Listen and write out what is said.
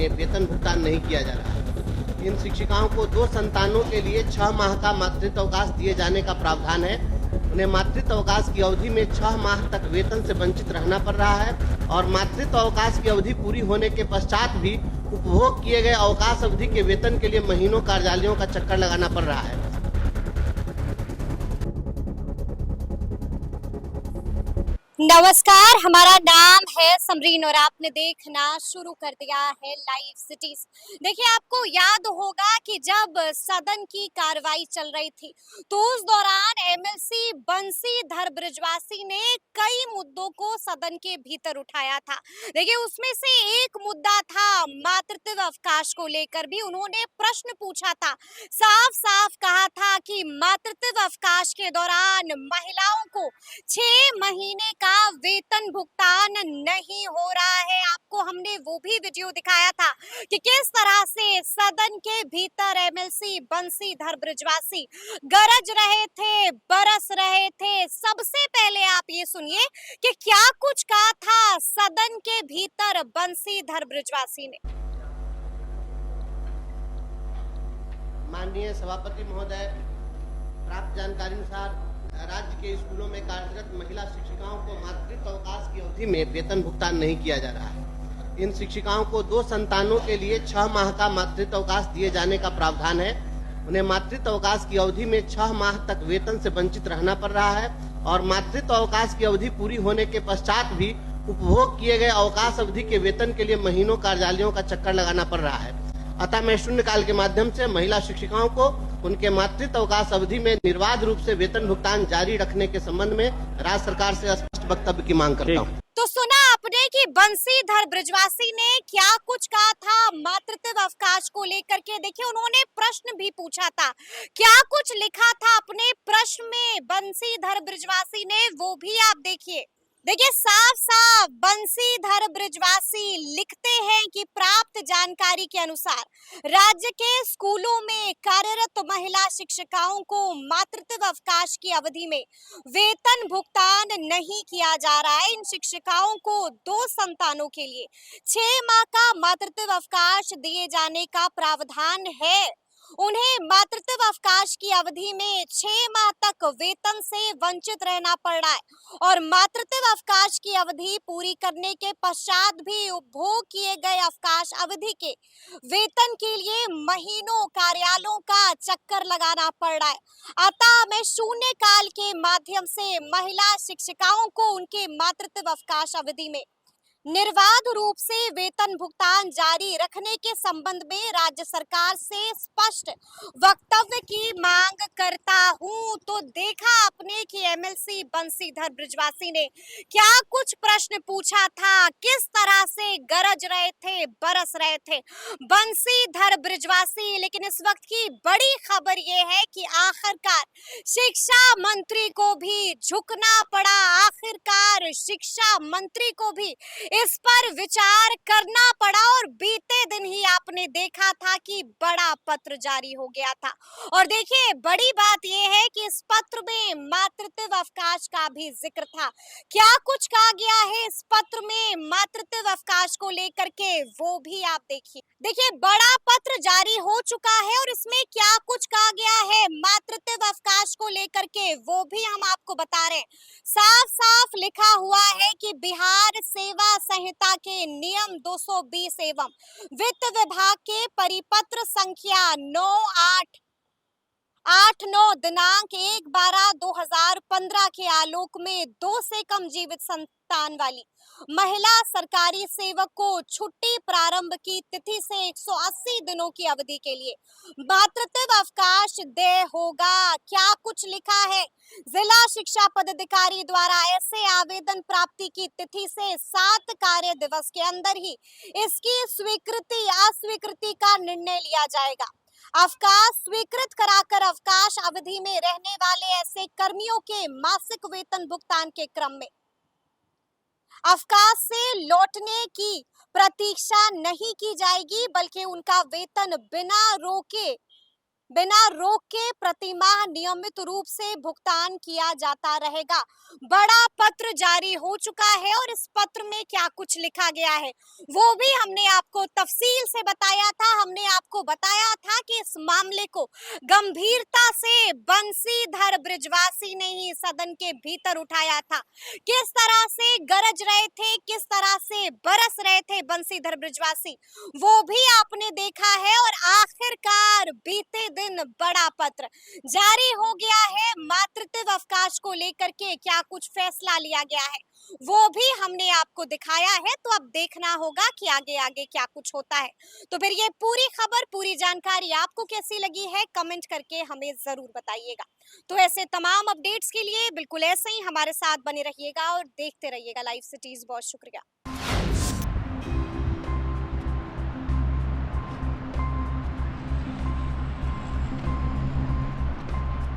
में वेतन भुगतान नहीं किया जा रहा है। इन शिक्षिकाओं को 2 संतानों के लिए 6 माह का मातृत्व अवकाश दिए जाने का प्रावधान है। उन्हें मातृत्व अवकाश की अवधि में 6 माह तक वेतन से वंचित रहना पड़ रहा है और मातृत्व अवकाश की अवधि पूरी होने के पश्चात भी उपभोग किए गए अवकाश अवधि के वेतन के लिए महीनों कार्यालयों का चक्कर लगाना पड़ रहा है। नमस्कार, हमारा नाम है समरीन और आपने देखना शुरू कर दिया है लाइव सिटीज। देखिए, आपको याद होगा कि जब सदन की कार्रवाई चल रही थी तो उस दौरान एमएलसी बंशीधर बृजवासी ने कई मुद्दों को सदन के भीतर उठाया था। देखिए, उसमें से एक मुद्दा था मातृत्व अवकाश को लेकर भी उन्होंने प्रश्न पूछा था। साफ साफ कहा था कि मातृत्व अवकाश के दौरान महिलाओं को 6 महीने का वेतन भुगतान नहीं हो रहा है। आपको हमने वो भी वीडियो दिखाया था कि किस तरह से सदन के भीतर एमएलसी बंशीधर बृजवासी गरज रहे थे, बरस रहे थे। सबसे पहले आप ये सुनिए कि क्या कुछ कहा था सदन के भीतर बंशीधर बृजवासी ने। माननीय सभापति महोदय, प्राप्त जानकारी अनुसार राज्य के स्कूलों में कार्यरत महिला शिक्षिकाओं को मातृत्व अवकाश की अवधि में वेतन भुगतान नहीं किया जा रहा है। इन शिक्षिकाओं को 2 संतानों के लिए 6 माह का मातृत्व अवकाश दिए जाने का प्रावधान है। उन्हें मातृत्व अवकाश की अवधि में 6 माह तक वेतन से वंचित रहना पड़ रहा है और मातृत्व अवकाश की अवधि पूरी होने के पश्चात भी उपभोग किए गए अवकाश अवधि के वेतन के लिए महीनों कार्यालयों का चक्कर लगाना पड़ रहा है। अतः मैं शून्यकाल के माध्यम से महिला शिक्षिकाओं को उनके मातृत्व अवकाश अवधि में निर्बाध रूप से वेतन भुगतान जारी रखने के संबंध में राज्य सरकार से स्पष्ट वक्तव्य की मांग करता हूँ। तो सुना आपने कि बंशीधर बृजवासी ने क्या कुछ कहा था मातृत्व अवकाश को लेकर के। देखिए, उन्होंने प्रश्न भी पूछा था, क्या कुछ लिखा था अपने प्रश्न में बंशीधर बृजवासी ने, वो भी आप देखिए। देखिए, साफ साफ बंशीधर बृजवासी लिखते हैं कि प्राप्त जानकारी के अनुसार राज्य के स्कूलों में कार्यरत महिला शिक्षिकाओं को मातृत्व अवकाश की अवधि में वेतन भुगतान नहीं किया जा रहा है। इन शिक्षिकाओं को 2 संतानों के लिए 6 माह का मातृत्व अवकाश दिए जाने का प्रावधान है। उन्हें मातृत्व अवकाश की अवधि में 6 माह तक वेतन से वंचित रहना पड़ रहा है और मातृत्व अवकाश की अवधि पूरी करने के पश्चात भी उपभोग किए गए अवकाश अवधि के वेतन के लिए महीनों कार्यालयों का चक्कर लगाना पड़ रहा है। अतः मैं शून्यकाल के माध्यम से महिला शिक्षिकाओं को उनके मातृत्व अवकाश अवधि में निर्बाध रूप से वेतन भुगतान जारी रखने के संबंध में राज्य सरकार से स्पष्ट वक्तव्य की मांग करता हूं। तो देखा आपने कि एमएलसी बंशीधर बृजवासी ने क्या कुछ प्रश्न पूछा था, किस तरह से गरज रहे थे, बरस रहे थे बंशीधर बृजवासी। लेकिन इस वक्त की बड़ी खबर यह है कि आखिरकार शिक्षा मंत्री को भी झुकना पड़ा। आखिरकार शिक्षा मंत्री को भी इस पर विचार करना पड़ा और बीते दिन ही आपने देखा था कि बड़ा पत्र जारी हो गया था। और देखिए, बड़ी बात यह है कि इस पत्र में मातृत्व अवकाश का भी जिक्र था। क्या कुछ कहा गया है इस पत्र में मातृत्व अवकाश को लेकर के, वो भी आप देखिए। देखिए, बड़ा पत्र जारी हो चुका है और इसमें क्या कुछ कहा गया है मातृत्व अवकाश को लेकर के, वो भी हम आपको बता रहे हैं। साफ साफ लिखा हुआ है कि बिहार सेवा संहिता के नियम 220 एवं वित्त विभाग के परिपत्र संख्या 9 दिनांक 1/12/2015 के आलोक में 2 से कम जीवित संतान वाली महिला सरकारी सेवक को छुट्टी प्रारंभ की तिथि से 180 दिनों की अवधि के लिए मातृत्व अवकाश देय होगा। क्या कुछ लिखा है, जिला शिक्षा पदाधिकारी द्वारा ऐसे आवेदन प्राप्ति की तिथि से 7 कार्य दिवस के अंदर ही इसकी स्वीकृति अस्वीकृति का निर्णय लिया जाएगा। अवकाश स्वीकृत कराकर अवकाश अवधि में रहने वाले ऐसे कर्मियों के मासिक वेतन भुगतान के क्रम में अवकाश से लौटने की प्रतीक्षा नहीं की जाएगी, बल्कि उनका वेतन बिना रोके बिना रोक के प्रतिमाह नियमित रूप से भुगतान किया जाता रहेगा। बड़ा पत्र जारी हो चुका है और इस पत्र में क्या कुछ लिखा गया है वो भी हमने आपको तफसील से बताया था। हमने आपको बताया था कि इस मामले को गंभीरता से बंशीधर बृजवासी ने ही सदन के भीतर उठाया था। किस तरह से गरज रहे थे, किस तरह से बरस रहे थे बंशीधर बृजवासी, वो भी आपने देखा है। और आखिरकार बीते दिन बड़ा पत्र जारी हो गया है। मातृत्व अवकाश को लेकर के क्या कुछ फैसला लिया गया है वो भी हमने आपको दिखाया है। तो अब देखना होगा कि आगे आगे क्या कुछ होता है। तो फिर ये पूरी खबर, पूरी जानकारी आपको कैसी लगी है, कमेंट करके हमें जरूर बताइएगा। तो ऐसे तमाम अपडेट्स के लिए बिल्कुल ऐसे ही हमारे साथ बने रहिएगा और देखते रहिएगा लाइव सिटीज। बहुत शुक्रिया।